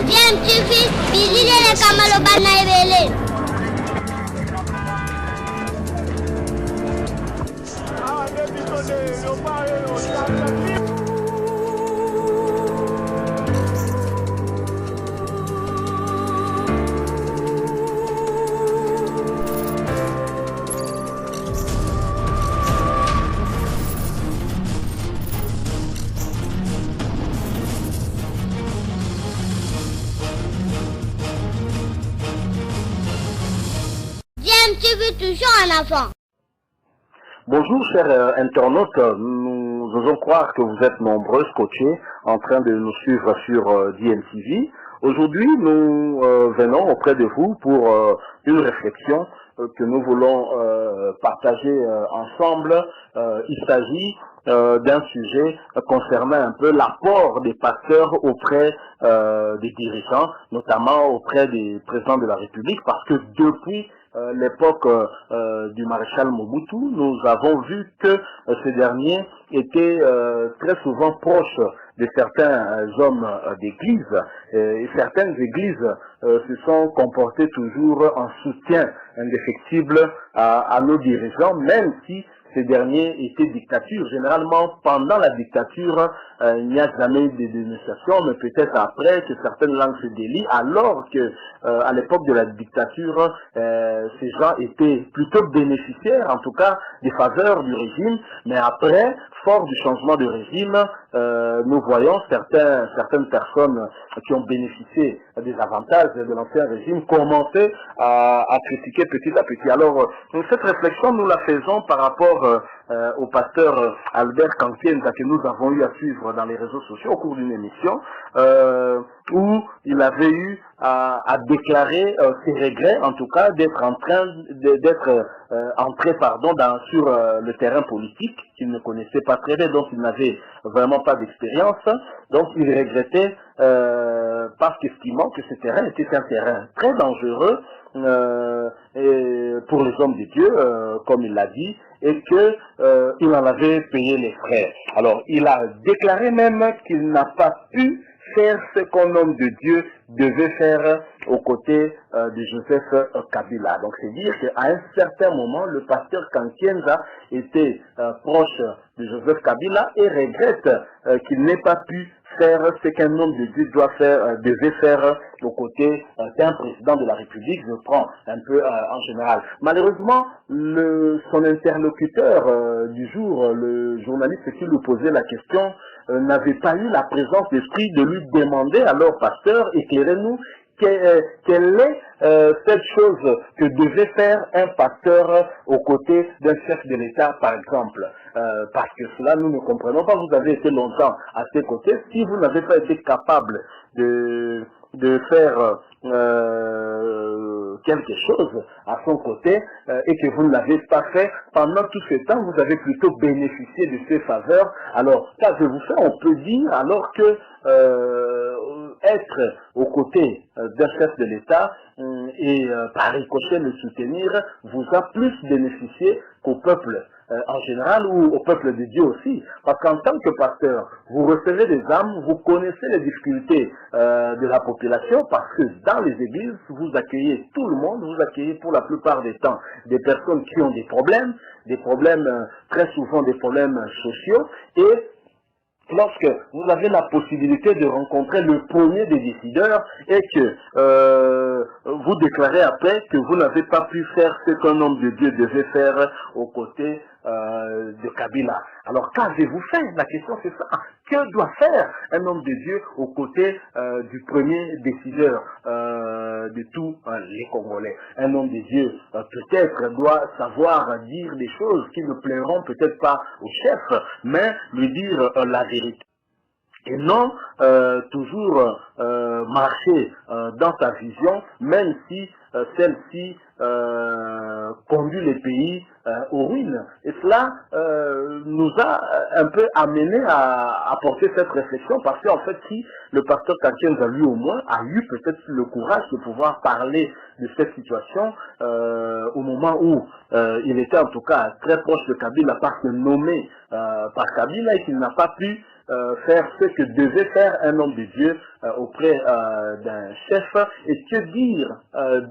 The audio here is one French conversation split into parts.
Bien, tu fais, visiter les Kamalobana et tu veux toujours un enfant. Bonjour chers internautes, nous osons croire que vous êtes nombreux scotchés en train de nous suivre sur DMTV. Aujourd'hui nous venons auprès de vous pour une réflexion que nous voulons partager ensemble. Il s'agit d'un sujet concernant un peu l'apport des pasteurs auprès des dirigeants, notamment auprès des présidents de la République, parce que depuis l'époque du maréchal Mobutu, nous avons vu que ces derniers étaient très souvent proches de certains hommes d'église, et certaines églises se sont comportées toujours en soutien indéfectible à nos dirigeants, même si ces derniers étaient dictatures. Généralement, pendant la dictature, il n'y a jamais eu de dénonciation, mais peut-être après que certaines langues se délient, alors que à l'époque de la dictature, ces gens étaient plutôt bénéficiaires, en tout cas, des faveurs du régime. Mais après, fort du changement de régime, nous voyons certaines personnes qui ont bénéficié des avantages de l'ancien régime commencer à critiquer petit à petit. Alors, cette réflexion, nous la faisons par rapport au pasteur Albert Kankienza que nous avons eu à suivre dans les réseaux sociaux au cours d'une émission où il avait eu à déclarer ses regrets, en tout cas, d'être entré sur le terrain politique qu'il ne connaissait pas très bien, dont il n'avait vraiment pas d'expérience. Donc il regrettait parce qu'estimant que ce terrain était un terrain très dangereux et pour les hommes de Dieu, comme il l'a dit, et qu'il en avait payé les frais. Alors, il a déclaré même qu'il n'a pas pu faire ce qu'un homme de Dieu devait faire aux côtés de Joseph Kabila. Donc, c'est dire qu'à un certain moment, le pasteur Kankienza était proche de Joseph Kabila et regrette qu'il n'ait pas pu faire ce qu'un homme de Dieu devait faire aux côtés d'un président de la République. Je prends un peu en général. Malheureusement, son interlocuteur du jour, le journaliste qui lui posait la question, n'avait pas eu la présence d'esprit de lui demander, alors pasteur, éclairez-nous, quelle est cette chose que devait faire un pasteur aux côtés d'un chef de l'État, par exemple. Parce que cela, nous ne comprenons pas. Vous avez été longtemps à ses côtés. Si vous n'avez pas été capable de faire quelque chose à son côté et que vous ne l'avez pas fait pendant tout ce temps, vous avez plutôt bénéficié de ses faveurs. Alors, qu'avez-vous fait? On peut dire alors que être aux côtés d'un chef de l'État et par ricochet le soutenir vous a plus bénéficié qu'au peuple en général ou au peuple de Dieu aussi. Parce qu'en tant que pasteur, vous recevez des âmes, vous connaissez les difficultés de la population parce que dans les églises, vous accueillez tout le monde, vous accueillez pour la plupart des temps des personnes qui ont des problèmes très souvent des problèmes sociaux et lorsque vous avez la possibilité de rencontrer le premier des décideurs et que vous déclarez après que vous n'avez pas pu faire ce qu'un homme de Dieu devait faire aux côtés de Kabila. Alors qu'avez-vous fait? La question c'est ça. Que doit faire un homme de Dieu aux côtés du premier décideur de tous les Congolais? Un homme de Dieu peut-être doit savoir dire des choses qui ne plairont peut-être pas au chef, mais lui dire la vérité. Et non toujours marcher dans sa vision, même si celle-ci conduit les pays aux ruines. Et cela nous a un peu amené à porter cette réflexion, parce qu'en fait, si le pasteur Kankienza, lui au moins, a eu peut-être le courage de pouvoir parler de cette situation au moment où il était en tout cas très proche de Kabila, parce que nommé par Kabila, et qu'il n'a pas pu faire ce que devait faire un homme de Dieu auprès d'un chef. Et que dire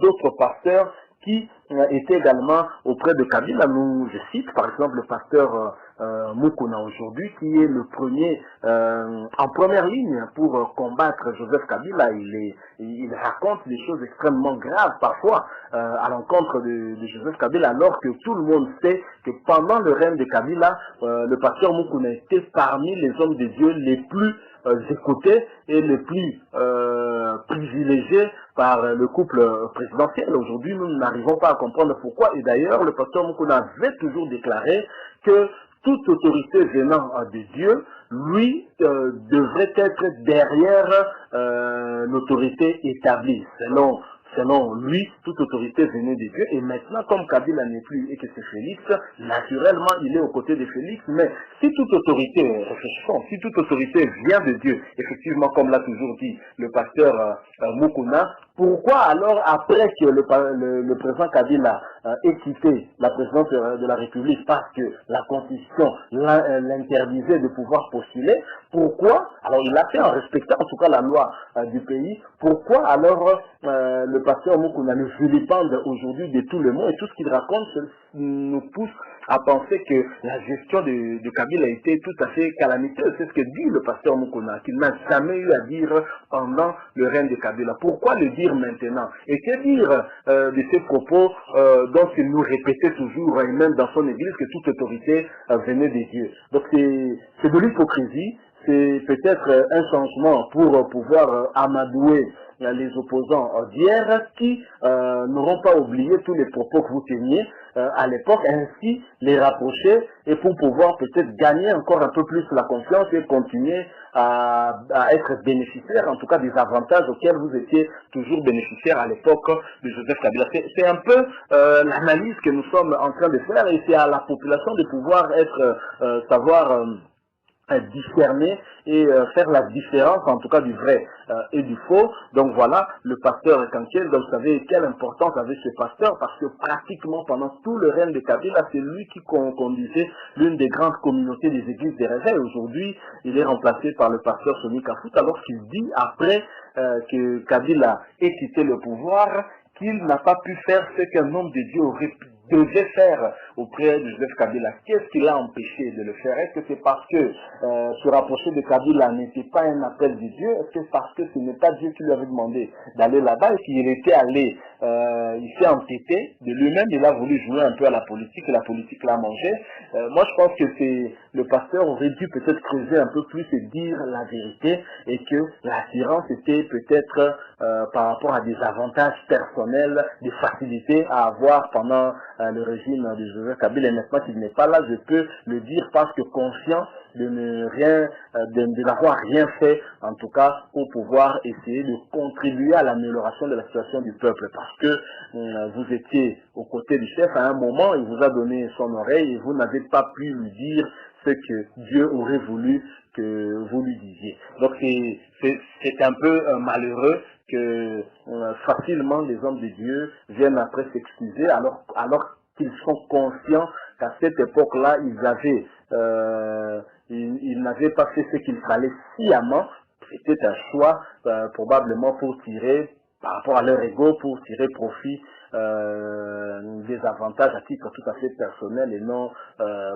d'autres pasteurs qui était également auprès de Kabila. Nous, je cite par exemple le pasteur Mukuna aujourd'hui, qui est le premier en première ligne pour combattre Joseph Kabila. Il raconte des choses extrêmement graves parfois à l'encontre de Joseph Kabila, alors que tout le monde sait que pendant le règne de Kabila, le pasteur Mukuna était parmi les hommes de Dieu les plus écoutés et les plus privilégiés par le couple présidentiel. Aujourd'hui, nous n'arrivons pas à comprendre pourquoi. Et d'ailleurs, le pasteur Mukuna avait toujours déclaré que toute autorité venant de Dieu, lui, devrait être derrière l'autorité établie. Selon lui, toute autorité venait de Dieu. Et maintenant, comme Kabila n'est plus et que c'est Félix, naturellement, il est aux côtés de Félix. Mais si toute autorité, réfléchissons, si toute autorité vient de Dieu, effectivement, comme l'a toujours dit le pasteur Mukuna, pourquoi alors, après que le président Kabila ait quitté la présidence de la République parce que la Constitution l'interdisait de pouvoir postuler, pourquoi, alors il l'a fait en respectant en tout cas la loi du pays, pourquoi alors le pasteur Mukuna nous vilipende aujourd'hui de tout le monde, et tout ce qu'il raconte nous pousse à penser que la gestion de Kabila a été tout à fait calamiteuse. C'est ce que dit le pasteur Mukuna, qu'il n'a jamais eu à dire pendant le règne de Kabila. Pourquoi le dire maintenant? Et que dire de ces propos dont il nous répétait toujours, et même dans son église, que toute autorité venait des dieux. Donc c'est de l'hypocrisie. C'est peut-être un changement pour pouvoir amadouer les opposants d'hier qui n'auront pas oublié tous les propos que vous teniez à l'époque, ainsi les rapprocher et pour pouvoir peut-être gagner encore un peu plus la confiance et continuer à être bénéficiaire, en tout cas des avantages auxquels vous étiez toujours bénéficiaire à l'époque de Joseph Kabila. C'est un peu l'analyse que nous sommes en train de faire, et c'est à la population de pouvoir savoir discerner et faire la différence en tout cas du vrai et du faux. Donc voilà, le pasteur Kankiel, donc vous savez quelle importance avait ce pasteur, parce que pratiquement pendant tout le règne de Kabila, c'est lui qui conduisait l'une des grandes communautés des églises des réveils. Aujourd'hui, il est remplacé par le pasteur Sonny Kafout, alors qu'il dit après que Kabila ait quitté le pouvoir, qu'il n'a pas pu faire ce qu'un homme de Dieu devait faire auprès de Joseph Kabila. Qu'est-ce qui l'a empêché de le faire? Est-ce que c'est parce que se rapprocher de Kabila n'était pas un appel de Dieu? Est-ce que c'est parce que ce n'est pas Dieu qui lui avait demandé d'aller là-bas et qu'il était allé, il s'est entêté de lui-même, il a voulu jouer un peu à la politique et la politique l'a mangé? Moi je pense que le pasteur aurait dû peut-être creuser un peu plus et dire la vérité, et que l'attirance était peut-être par rapport à des avantages personnels, des facilités à avoir pendant le régime de Joseph Kabila. Et maintenant qu'il n'est pas là, je peux le dire parce que conscient de n'avoir rien fait, en tout cas pour pouvoir essayer de contribuer à l'amélioration de la situation du peuple, parce que vous étiez aux côtés du chef à un moment, il vous a donné son oreille et vous n'avez pas pu lui dire ce que Dieu aurait voulu que vous lui disiez. Donc c'est un peu malheureux que facilement les hommes de Dieu viennent après s'excuser, alors qu'ils sont conscients qu'à cette époque-là, ils n'avaient pas fait ce qu'il fallait sciemment. C'était un choix probablement pour tirer, par rapport à leur ego, pour tirer profit des avantages à titre tout à fait personnel et non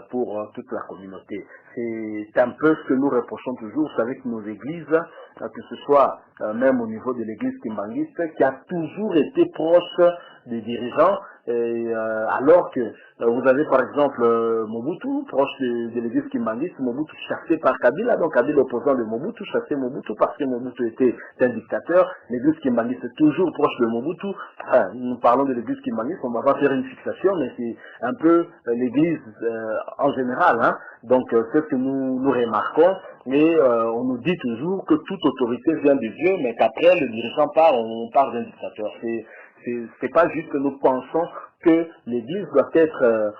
pour toute la communauté. C'est un peu ce que nous reprochons toujours. Vous savez que nos églises, que ce soit même au niveau de l'église kimbanguiste, qui a toujours été proche des dirigeants, alors que vous avez par exemple Mobutu, proche de l'église kimbanguiste, Mobutu chassé par Kabila, donc Kabila opposant de Mobutu, chassé Mobutu parce que Mobutu était un dictateur. L'église kimbanguiste est toujours proche de Mobutu. Nous parlons de l'église kimbanguiste, on ne va pas faire une fixation, mais c'est un peu l'église en général, hein. Donc c'est ce que nous remarquons, mais on nous dit toujours que toute autorité vient de Dieu, mais qu'après le dirigeant part, on parle d'un dictateur. C'est pas juste que nous pensons que l'Église doit être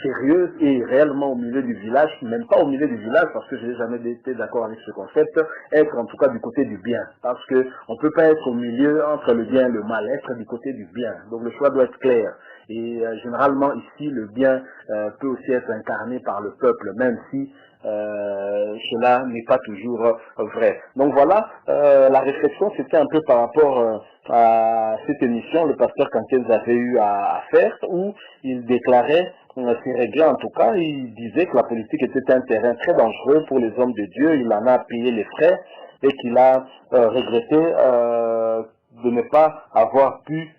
sérieuse et réellement au milieu du village, même pas au milieu du village, parce que je n'ai jamais été d'accord avec ce concept, être en tout cas du côté du bien, parce que on peut pas être au milieu entre le bien et le mal, être du côté du bien. Donc le choix doit être clair. Et généralement ici, le bien peut aussi être incarné par le peuple, même si cela n'est pas toujours vrai. Donc voilà, la réflexion c'était un peu par rapport à cette émission, le pasteur Kantiens avait eu à faire, où il déclarait, ses regrets en tout cas, il disait que la politique était un terrain très dangereux pour les hommes de Dieu, il en a payé les frais et qu'il a regretté de ne pas avoir pu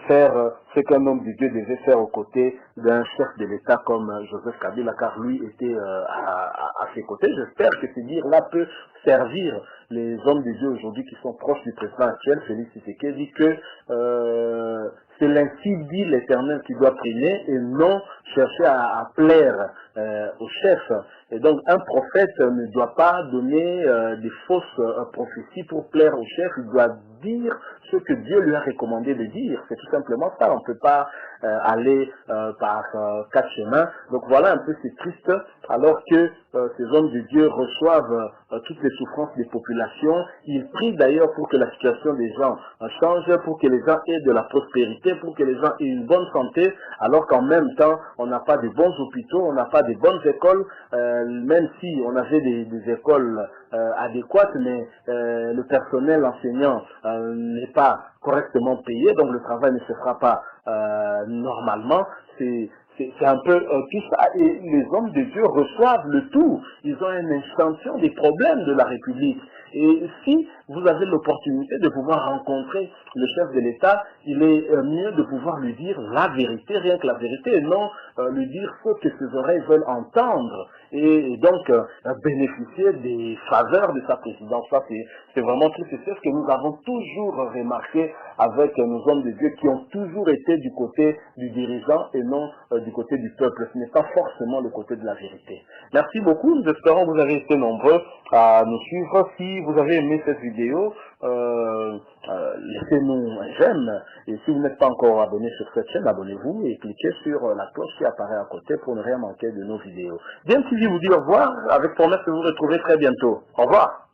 faire ce qu'un homme de Dieu devait faire aux côtés d'un chef de l'État comme Joseph Kabila, car lui était à ses côtés. J'espère que ce dire-là peut servir les hommes de Dieu aujourd'hui qui sont proches du président actuel, Félix Tshisekedi, que c'est l'ainsi dit l'Éternel qui doit primer et non chercher à plaire au chef. Et donc un prophète ne doit pas donner des fausses prophéties pour plaire au chef, il doit dire ce que Dieu lui a recommandé de dire. C'est tout simplement ça, on ne peut pas aller par quatre chemins. Donc voilà un peu, c'est triste, alors que ces hommes de Dieu reçoivent toutes les souffrances des populations. Ils prient d'ailleurs pour que la situation des gens change, pour que les gens aient de la prospérité, pour que les gens aient une bonne santé, alors qu'en même temps, on n'a pas de bons hôpitaux, on n'a pas de bonnes écoles, même si on avait des écoles adéquates, mais le personnel enseignant n'est pas correctement payé, donc le travail ne se fera pas normalement. C'est un peu tout ça, et les hommes de Dieu reçoivent le tout. Ils ont une extension des problèmes de la République. Et si vous avez l'opportunité de pouvoir rencontrer le chef de l'État, il est mieux de pouvoir lui dire la vérité, rien que la vérité, et non lui dire ce que ses oreilles veulent entendre, et donc bénéficier des faveurs de sa présidence. Ça, c'est vraiment triste. C'est ce que nous avons toujours remarqué avec nos hommes de Dieu qui ont toujours été du côté du dirigeant et non du côté du peuple. Ce n'est pas forcément le côté de la vérité. Merci beaucoup. Nous espérons que vous avez été nombreux à nous suivre. Si vous avez aimé cette vidéo, laissez-nous un j'aime. Et si vous n'êtes pas encore abonné sur cette chaîne, abonnez-vous et cliquez sur la cloche qui apparaît à côté pour ne rien manquer de nos vidéos. DMTV vous dit au revoir avec promesse de vous retrouver très bientôt. Au revoir.